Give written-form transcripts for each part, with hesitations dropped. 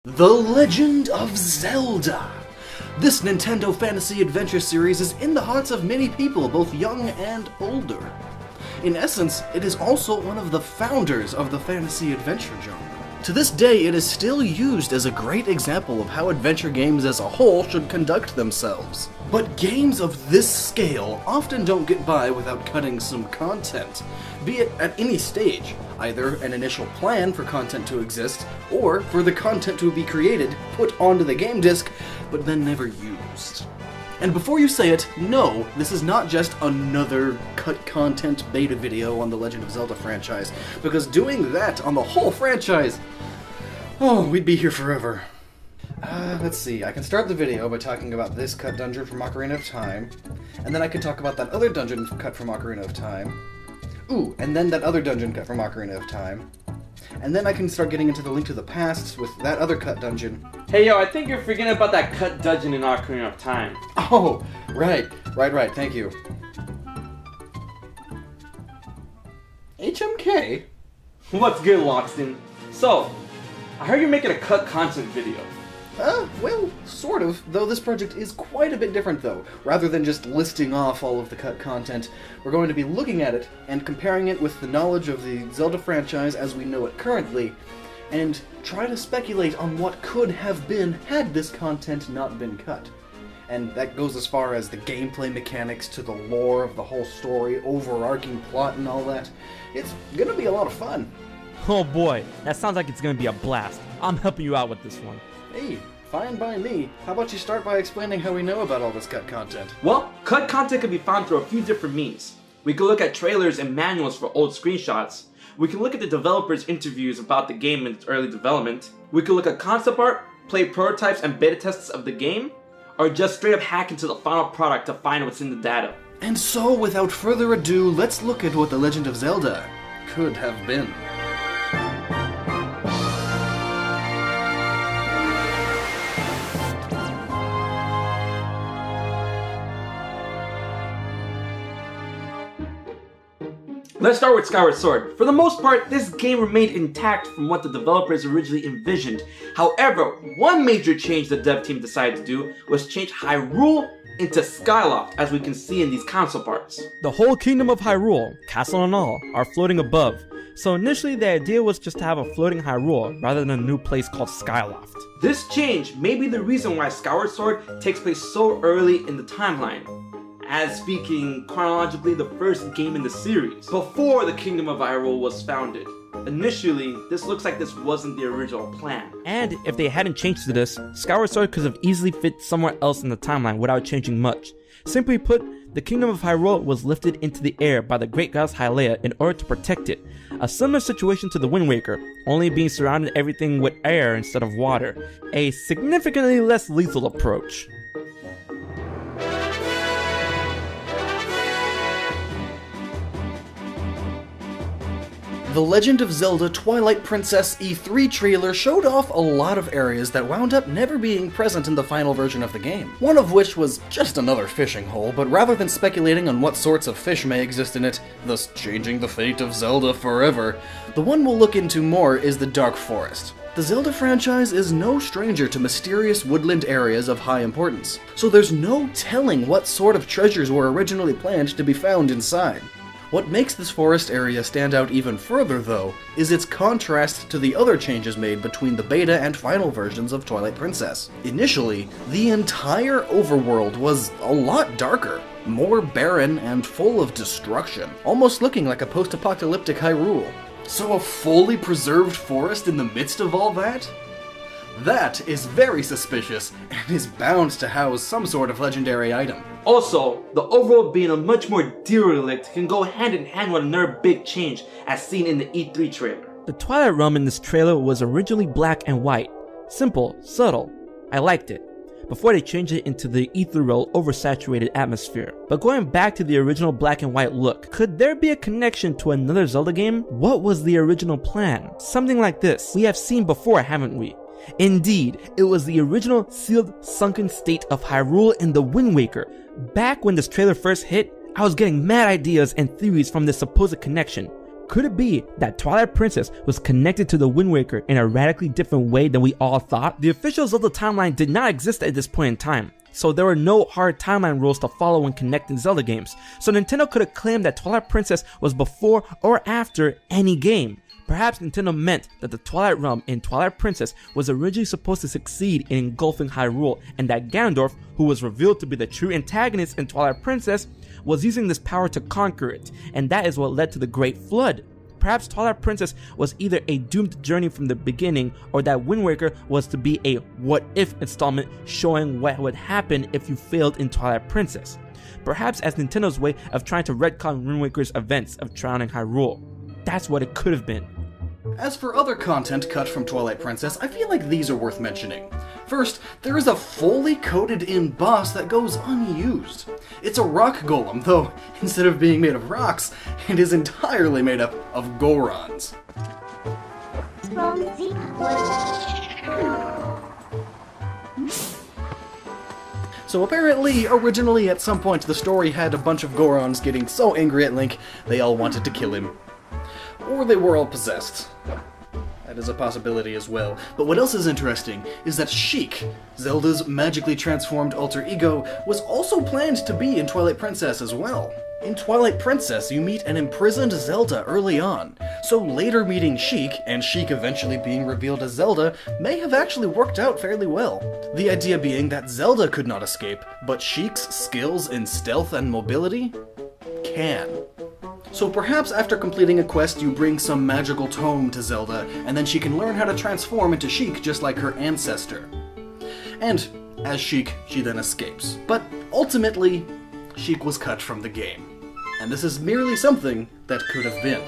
The Legend of Zelda! This Nintendo fantasy adventure series is in the hearts of many people, both young and older. In essence, it is also one of the founders of the fantasy adventure genre. To this day, it is still used as a great example of how adventure games as a whole should conduct themselves. But games of this scale often don't get by without cutting some content, be it at any stage, either an initial plan for content to exist, or for the content to be created, put onto the game disc, but then never used. And before you say it, no, this is not just another cut content beta video on the Legend of Zelda franchise, because doing that on the whole franchise, oh, we'd be here forever. Let's see, I can start the video by talking about this cut dungeon from Ocarina of Time, and then I can talk about that other dungeon cut from Ocarina of Time. Ooh, and then that other dungeon cut from Ocarina of Time. And then I can start getting into the Link to the Past with that other cut dungeon. Hey yo, I think you're forgetting about that cut dungeon in Ocarina of Time. Oh, right, thank you. HMK? What's good, Loxton? So, I heard you're making a cut content video. Well, sort of, though this project is quite a bit different though. Rather than just listing off all of the cut content, we're going to be looking at it and comparing it with the knowledge of the Zelda franchise as we know it currently, and try to speculate on what could have been had this content not been cut. And that goes as far as the gameplay mechanics to the lore of the whole story, overarching plot and all that. It's gonna be a lot of fun. Oh boy, that sounds like it's gonna be a blast. I'm helping you out with this one. Hey, fine by me. How about you start by explaining how we know about all this cut content? Well, cut content can be found through a few different means. We can look at trailers and manuals for old screenshots. We can look at the developers' interviews about the game in its early development. We can look at concept art, play prototypes and beta tests of the game, or just straight up hack into the final product to find what's in the data. And so, without further ado, let's look at what The Legend of Zelda could have been. Let's start with Skyward Sword. For the most part, this game remained intact from what the developers originally envisioned. However, one major change the dev team decided to do was change Hyrule into Skyloft, as we can see in these console parts. The whole kingdom of Hyrule, castle and all, are floating above. So initially the idea was just to have a floating Hyrule rather than a new place called Skyloft. This change may be the reason why Skyward Sword takes place so early in the timeline, as speaking chronologically the first game in the series, before the Kingdom of Hyrule was founded. Initially, this looks like this wasn't the original plan. And if they hadn't changed to this, Skyward Sword could have easily fit somewhere else in the timeline without changing much. Simply put, the Kingdom of Hyrule was lifted into the air by the great goddess Hylia in order to protect it. A similar situation to the Wind Waker, only being surrounded everything with air instead of water. A significantly less lethal approach. The Legend of Zelda Twilight Princess E3 trailer showed off a lot of areas that wound up never being present in the final version of the game. One of which was just another fishing hole, but rather than speculating on what sorts of fish may exist in it, thus changing the fate of Zelda forever, the one we'll look into more is the Dark Forest. The Zelda franchise is no stranger to mysterious woodland areas of high importance, so there's no telling what sort of treasures were originally planned to be found inside. What makes this forest area stand out even further, though, is its contrast to the other changes made between the beta and final versions of Twilight Princess. Initially, the entire overworld was a lot darker, more barren and full of destruction, almost looking like a post-apocalyptic Hyrule. So a fully preserved forest in the midst of all that? That is very suspicious, and is bound to house some sort of legendary item. Also, the overworld being a much more derelict can go hand in hand with another big change as seen in the E3 trailer. The Twilight Realm in this trailer was originally black and white. Simple, subtle. I liked it. Before they changed it into the ethereal, oversaturated atmosphere. But going back to the original black and white look, could there be a connection to another Zelda game? What was the original plan? Something like this. We have seen before, haven't we? Indeed, it was the original sealed, sunken state of Hyrule in the Wind Waker. Back when this trailer first hit, I was getting mad ideas and theories from this supposed connection. Could it be that Twilight Princess was connected to the Wind Waker in a radically different way than we all thought? The official Zelda timeline did not exist at this point in time, so there were no hard timeline rules to follow when connecting Zelda games, so Nintendo could have claimed that Twilight Princess was before or after any game. Perhaps Nintendo meant that the Twilight Realm in Twilight Princess was originally supposed to succeed in engulfing Hyrule, and that Ganondorf, who was revealed to be the true antagonist in Twilight Princess, was using this power to conquer it, and that is what led to the Great Flood. Perhaps Twilight Princess was either a doomed journey from the beginning, or that Wind Waker was to be a what-if installment showing what would happen if you failed in Twilight Princess. Perhaps as Nintendo's way of trying to retcon Wind Waker's events of drowning Hyrule. That's what it could have been. As for other content cut from Twilight Princess, I feel like these are worth mentioning. First, there is a fully coated-in boss that goes unused. It's a rock golem, though instead of being made of rocks, it is entirely made up of Gorons. So apparently, originally at some point the story had a bunch of Gorons getting so angry at Link, they all wanted to kill him. Or they were all possessed. That is a possibility as well. But what else is interesting is that Sheik, Zelda's magically transformed alter ego, was also planned to be in Twilight Princess as well. In Twilight Princess, you meet an imprisoned Zelda early on, so later meeting Sheik, and Sheik eventually being revealed as Zelda, may have actually worked out fairly well. The idea being that Zelda could not escape, but Sheik's skills in stealth and mobility can. So perhaps after completing a quest you bring some magical tome to Zelda, and then she can learn how to transform into Sheik just like her ancestor. And as Sheik, she then escapes. But ultimately, Sheik was cut from the game. And this is merely something that could have been.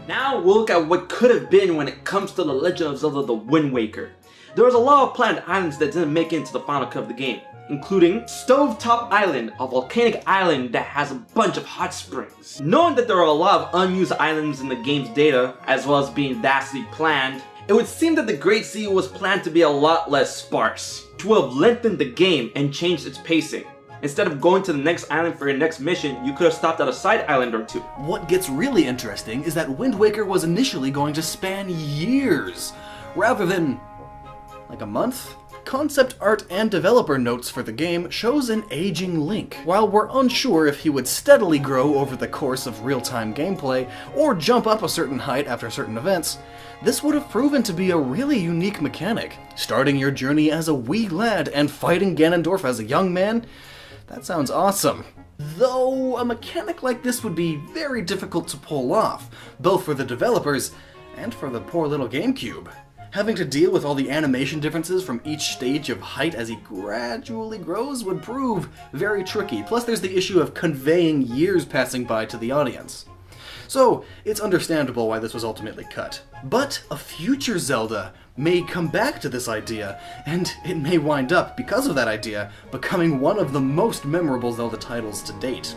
Now we'll look at what could have been when it comes to The Legend of Zelda The Wind Waker. There was a lot of planned islands that didn't make it into the final cut of the game, including Stovetop Island, a volcanic island that has a bunch of hot springs. Knowing that there are a lot of unused islands in the game's data, as well as being vastly planned, it would seem that the Great Sea was planned to be a lot less sparse, to have lengthened the game and changed its pacing. Instead of going to the next island for your next mission, you could have stopped at a side island or two. What gets really interesting is that Wind Waker was initially going to span years, rather than like a month? Concept art and developer notes for the game shows an aging Link. While we're unsure if he would steadily grow over the course of real-time gameplay, or jump up a certain height after certain events, this would have proven to be a really unique mechanic. Starting your journey as a wee lad and fighting Ganondorf as a young man? That sounds awesome. Though a mechanic like this would be very difficult to pull off, both for the developers and for the poor little GameCube. Having to deal with all the animation differences from each stage of height as he gradually grows would prove very tricky. Plus there's the issue of conveying years passing by to the audience. So it's understandable why this was ultimately cut. But a future Zelda may come back to this idea, and it may wind up, because of that idea, becoming one of the most memorable Zelda titles to date.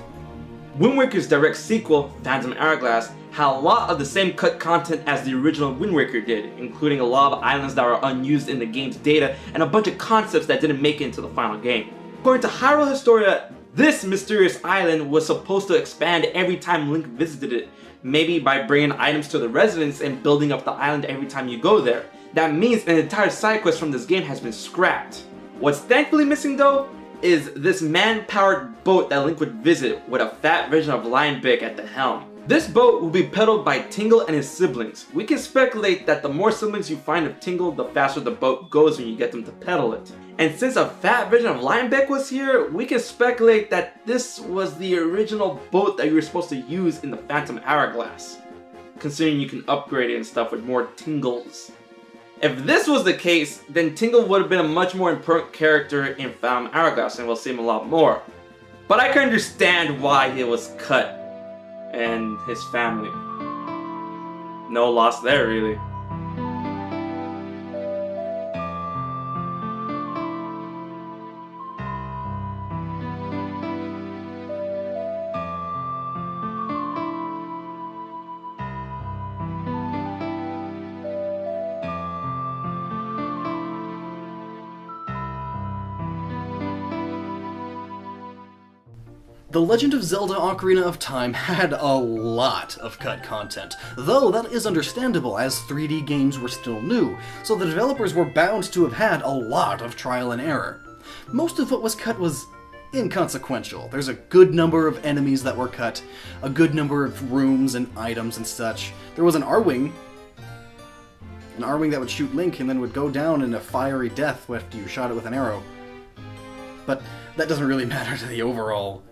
Wind Waker's direct sequel, Phantom Hourglass, had a lot of the same cut content as the original Wind Waker did, including a lot of islands that were unused in the game's data and a bunch of concepts that didn't make it into the final game. According to Hyrule Historia, this mysterious island was supposed to expand every time Link visited it, maybe by bringing items to the residents and building up the island every time you go there. That means an entire side quest from this game has been scrapped. What's thankfully missing though is this man-powered boat that Link would visit with a fat version of Lionbeck at the helm. This boat will be pedaled by Tingle and his siblings. We can speculate that the more siblings you find of Tingle, the faster the boat goes when you get them to pedal it. And since a fat version of Lionbeck was here, we can speculate that this was the original boat that you were supposed to use in the Phantom Hourglass, considering you can upgrade it and stuff with more Tingles. If this was the case, then Tingle would have been a much more important character in Phantom Hourglass and we'll see him a lot more. But I can understand why he was cut, and his family. No loss there, really. The Legend of Zelda Ocarina of Time had a lot of cut content, though that is understandable as 3D games were still new, so the developers were bound to have had a lot of trial and error. Most of what was cut was inconsequential. There's a good number of enemies that were cut, a good number of rooms and items and such. There was an R-Wing that would shoot Link and then would go down in a fiery death after you shot it with an arrow. But that doesn't really matter to the overall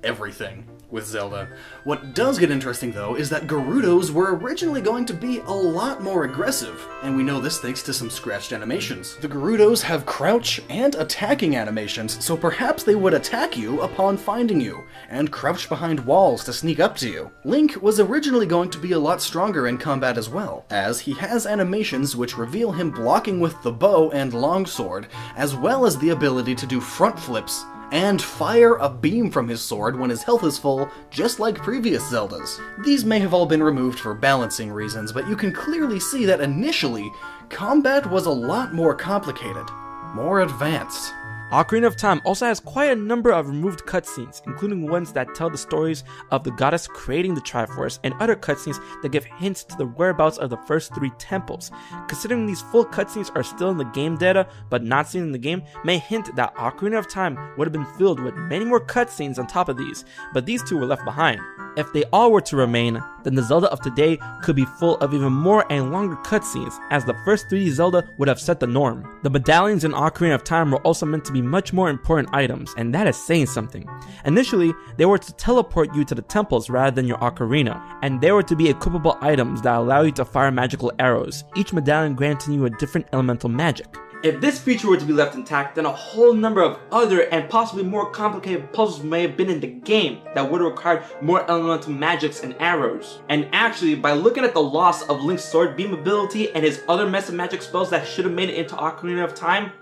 everything with Zelda. What does get interesting, though, is that Gerudos were originally going to be a lot more aggressive, and we know this thanks to some scratched animations. The Gerudos have crouch and attacking animations, so perhaps they would attack you upon finding you, and crouch behind walls to sneak up to you. Link was originally going to be a lot stronger in combat as well, as he has animations which reveal him blocking with the bow and longsword, as well as the ability to do front flips and fire a beam from his sword when his health is full, just like previous Zeldas. These may have all been removed for balancing reasons, but you can clearly see that initially, combat was a lot more complicated, more advanced. Ocarina of Time also has quite a number of removed cutscenes, including ones that tell the stories of the goddess creating the Triforce, and other cutscenes that give hints to the whereabouts of the first 3 temples. Considering these full cutscenes are still in the game data, but not seen in the game, may hint that Ocarina of Time would have been filled with many more cutscenes on top of these, but these 2 were left behind. If they all were to remain, then the Zelda of today could be full of even more and longer cutscenes, as the first 3D Zelda would have set the norm. The medallions in Ocarina of Time were also meant to be much more important items, and that is saying something. Initially, they were to teleport you to the temples rather than your ocarina, and they were to be equipable items that allow you to fire magical arrows, each medallion granting you a different elemental magic. If this feature were to be left intact, then a whole number of other and possibly more complicated puzzles may have been in the game that would have required more elemental magics and arrows. And actually, by looking at the loss of Link's sword beam ability and his other mess of magic spells that should have made it into Ocarina of Time,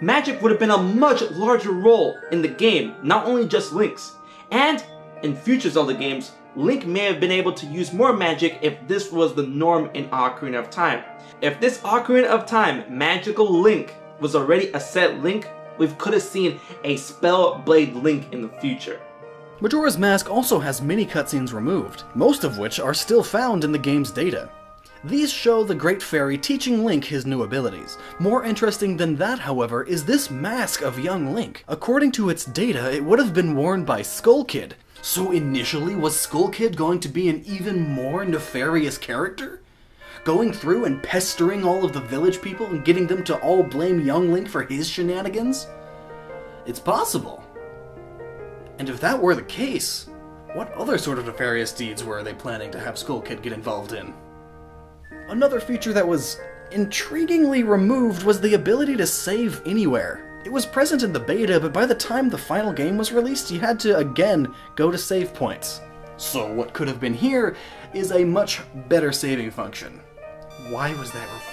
magic would have been a much larger role in the game, not only just Link's. And in future Zelda games, Link may have been able to use more magic if this was the norm in Ocarina of Time. If this Ocarina of Time magical Link was already a set Link, we could have seen a Spellblade Link in the future. Majora's Mask also has many cutscenes removed, most of which are still found in the game's data. These show the Great Fairy teaching Link his new abilities. More interesting than that, however, is this mask of young Link. According to its data, it would have been worn by Skull Kid. So initially, was Skull Kid going to be an even more nefarious character? Going through and pestering all of the village people and getting them to all blame young Link for his shenanigans? It's possible. And if that were the case, what other sort of nefarious deeds were they planning to have Skull Kid get involved in? Another feature that was intriguingly removed was the ability to save anywhere. It was present in the beta, but by the time the final game was released, you had to again go to save points. So what could have been here is a much better saving function. Why was that removed?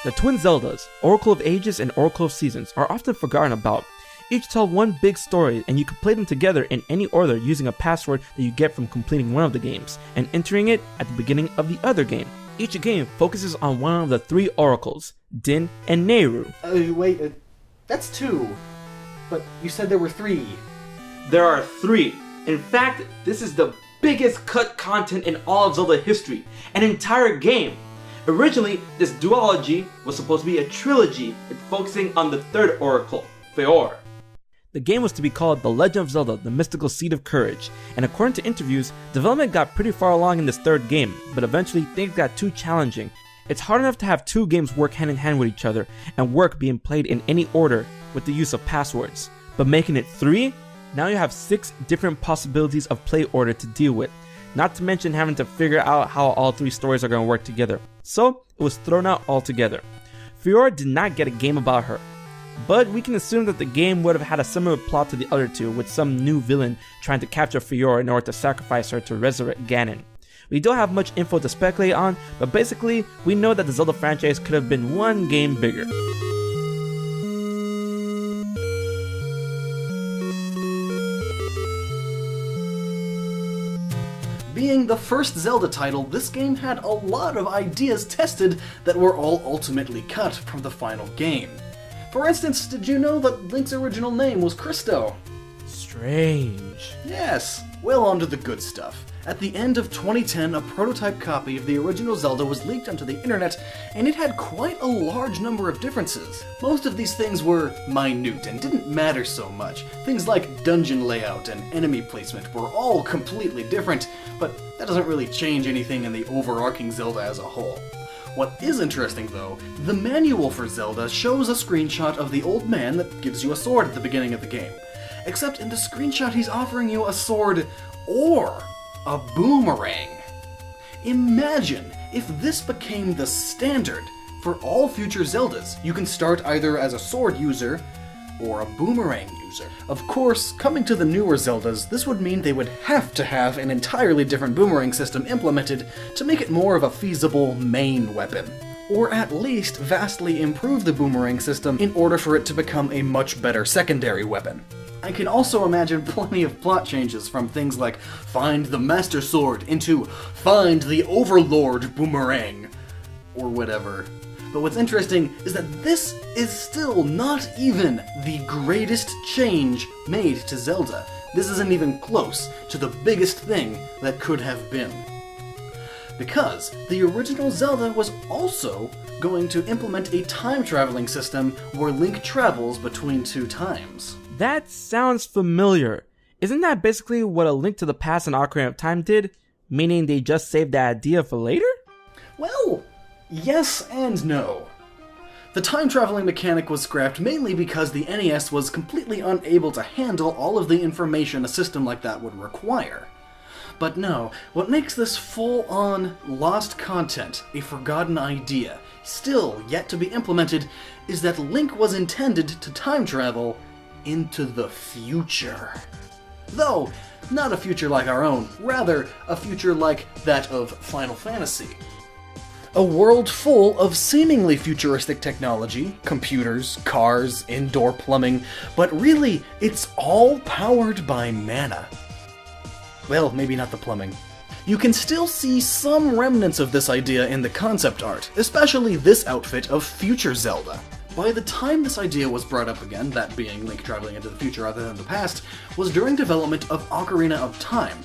The twin Zeldas, Oracle of Ages and Oracle of Seasons, are often forgotten about. Each tell one big story, and you can play them together in any order using a password that you get from completing one of the games, and entering it at the beginning of the other game. Each game focuses on one of the 3 oracles, Din and Nehru. Wait, that's 2. But you said there were 3. There are 3. In fact, this is the biggest cut content in all of Zelda history, an entire game. Originally, this duology was supposed to be a trilogy, focusing on the 3rd oracle, Feor. The game was to be called The Legend of Zelda, The Mystical Seed of Courage, and according to interviews, development got pretty far along in this 3rd game, but eventually things got too challenging. It's hard enough to have 2 games work hand in hand with each other, and work being played in any order with the use of passwords. But making it 3? Now you have 6 different possibilities of play order to deal with, not to mention having to figure out how all 3 stories are going to work together. So, it was thrown out altogether. Feor did not get a game about her, but we can assume that the game would have had a similar plot to the other 2, with some new villain trying to capture Feor in order to sacrifice her to resurrect Ganon. We don't have much info to speculate on, but basically, we know that the Zelda franchise could have been one game bigger. Being the first Zelda title, this game had a lot of ideas tested that were all ultimately cut from the final game. For instance, did you know that Link's original name was Christo? Strange. Yes. Well, on to the good stuff. At the end of 2010, a prototype copy of the original Zelda was leaked onto the internet, and it had quite a large number of differences. Most of these things were minute and didn't matter so much. Things like dungeon layout and enemy placement were all completely different, but that doesn't really change anything in the overarching Zelda as a whole. What is interesting though, the manual for Zelda shows a screenshot of the old man that gives you a sword at the beginning of the game. Except in the screenshot he's offering you a sword or a boomerang. Imagine if this became the standard for all future Zeldas. You can start either as a sword user or a boomerang user. Of course, coming to the newer Zeldas, this would mean they would have to have an entirely different boomerang system implemented to make it more of a feasible main weapon. Or at least vastly improve the boomerang system in order for it to become a much better secondary weapon. I can also imagine plenty of plot changes from things like find the Master Sword into find the Overlord Boomerang, or whatever. But what's interesting is that this is still not even the greatest change made to Zelda. This isn't even close to the biggest thing that could have been. Because the original Zelda was also going to implement a time-traveling system where Link travels between two times. That sounds familiar. Isn't that basically what A Link to the Past and Ocarina of Time did? Meaning they just saved that idea for later? Well, yes and no. The time-traveling mechanic was scrapped mainly because the NES was completely unable to handle all of the information a system like that would require. But no, what makes this full-on lost content, a forgotten idea, still yet to be implemented, is that Link was intended to time travel into the future. Though, not a future like our own, rather a future like that of Final Fantasy. A world full of seemingly futuristic technology, computers, cars, indoor plumbing, but really, it's all powered by mana. Well, maybe not the plumbing. You can still see some remnants of this idea in the concept art, especially this outfit of future Zelda. By the time this idea was brought up again, that being Link traveling into the future rather than the past, was during development of Ocarina of Time.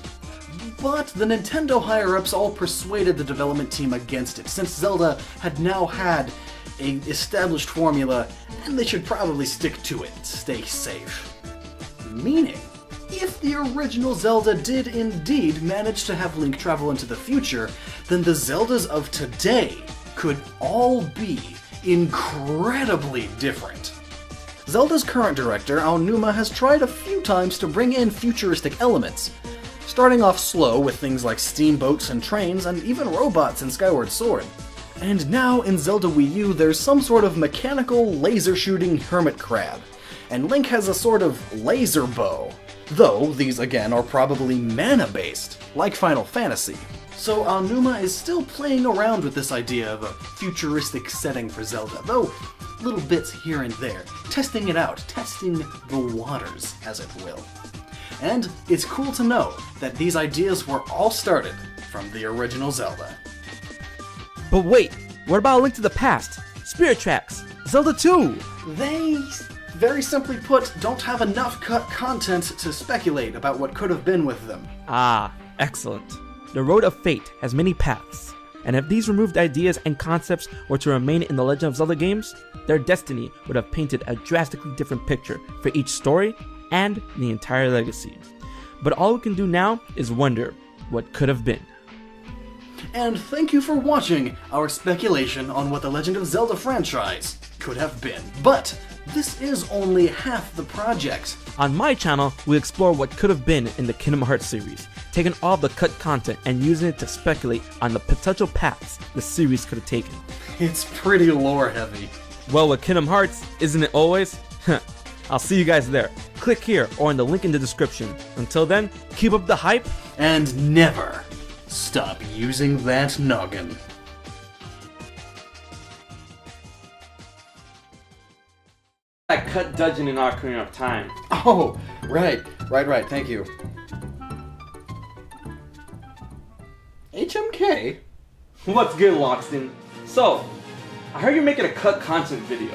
But the Nintendo higher-ups all persuaded the development team against it, since Zelda had now had an established formula, and they should probably stick to it, stay safe. Meaning, if the original Zelda did indeed manage to have Link travel into the future, then the Zeldas of today could all be incredibly different. Zelda's current director, Aonuma, has tried a few times to bring in futuristic elements, starting off slow with things like steamboats and trains and even robots in Skyward Sword. And now in Zelda Wii U there's some sort of mechanical laser-shooting hermit crab, and Link has a sort of laser bow, though these again are probably mana-based, like Final Fantasy. So Aonuma is still playing around with this idea of a futuristic setting for Zelda, though little bits here and there, testing it out, testing the waters, as it will. And it's cool to know that these ideas were all started from the original Zelda. But wait, what about A Link to the Past? Spirit Tracks, Zelda 2! They, very simply put, don't have enough cut content to speculate about what could have been with them. Ah, excellent. The Road of Fate has many paths, and if these removed ideas and concepts were to remain in the Legend of Zelda games, their destiny would have painted a drastically different picture for each story and the entire legacy. But all we can do now is wonder what could have been. And thank you for watching our speculation on what the Legend of Zelda franchise could have been. But this is only half the project. On my channel, we explore what could have been in the Kingdom Hearts series, taking all the cut content and using it to speculate on the potential paths the series could have taken. It's pretty lore heavy. Well, with Kingdom Hearts, isn't it always? I'll see you guys there. Click here or in the link in the description. Until then, keep up the hype and never Stop using that noggin. That cut dungeon in Ocarina of Time. Oh, right, thank you. HMK? What's good, Loxton? So, I heard you're making a cut content video.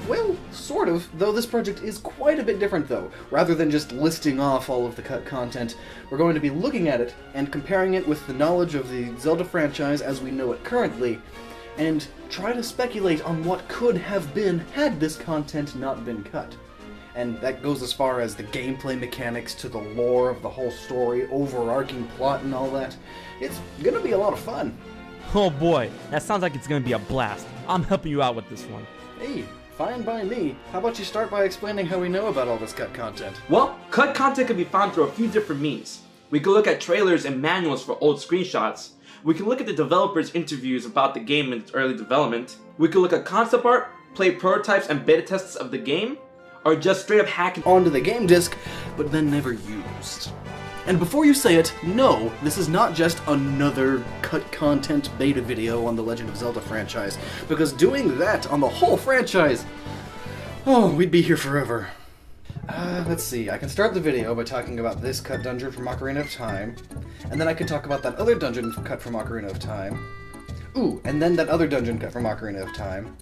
Well, sort of, though this project is quite a bit different though. Rather than just listing off all of the cut content, we're going to be looking at it and comparing it with the knowledge of the Zelda franchise as we know it currently, and try to speculate on what could have been had this content not been cut. And that goes as far as the gameplay mechanics to the lore of the whole story, overarching plot and all that. It's gonna be a lot of fun. Oh boy, that sounds like it's gonna be a blast. I'm helping you out with this one. Hey, fine by me. How about you start by explaining how we know about all this cut content? Well, cut content can be found through a few different means. We can look at trailers and manuals for old screenshots. We can look at the developers' interviews about the game in its early development. We can look at concept art, play prototypes and beta tests of the game, or just straight up hack it onto the game disc, but then never used. And before you say it, no, this is not just another cut content beta video on the Legend of Zelda franchise, because doing that on the whole franchise, oh, we'd be here forever. Let's see, I can start the video by talking about this cut dungeon from Ocarina of Time, and then I can talk about that other dungeon cut from Ocarina of Time. Ooh, and then that other dungeon cut from Ocarina of Time.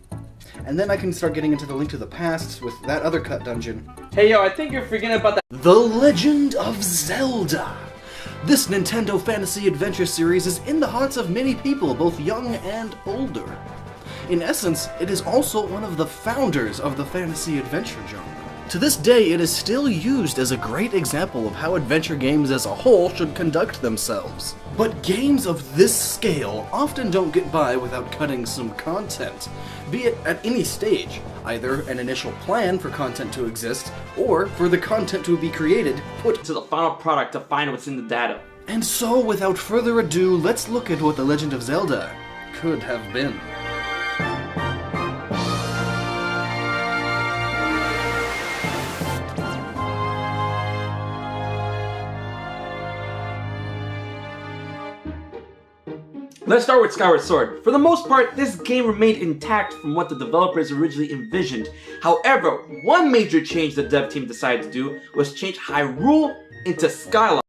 And then I can start getting into the Link to the Past with that other cut dungeon. Hey yo, I think you're forgetting about that. The Legend of Zelda! This Nintendo fantasy adventure series is in the hearts of many people, both young and older. In essence, it is also one of the founders of the fantasy adventure genre. To this day, it is still used as a great example of how adventure games as a whole should conduct themselves. But games of this scale often don't get by without cutting some content, be it at any stage, either an initial plan for content to exist, or for the content to be created, put To the final product to find what's in the data. And so, without further ado, let's look at what The Legend of Zelda could have been. Let's start with Skyward Sword. For the most part, this game remained intact from what the developers originally envisioned. However, one major change the dev team decided to do was change Hyrule into Skyline.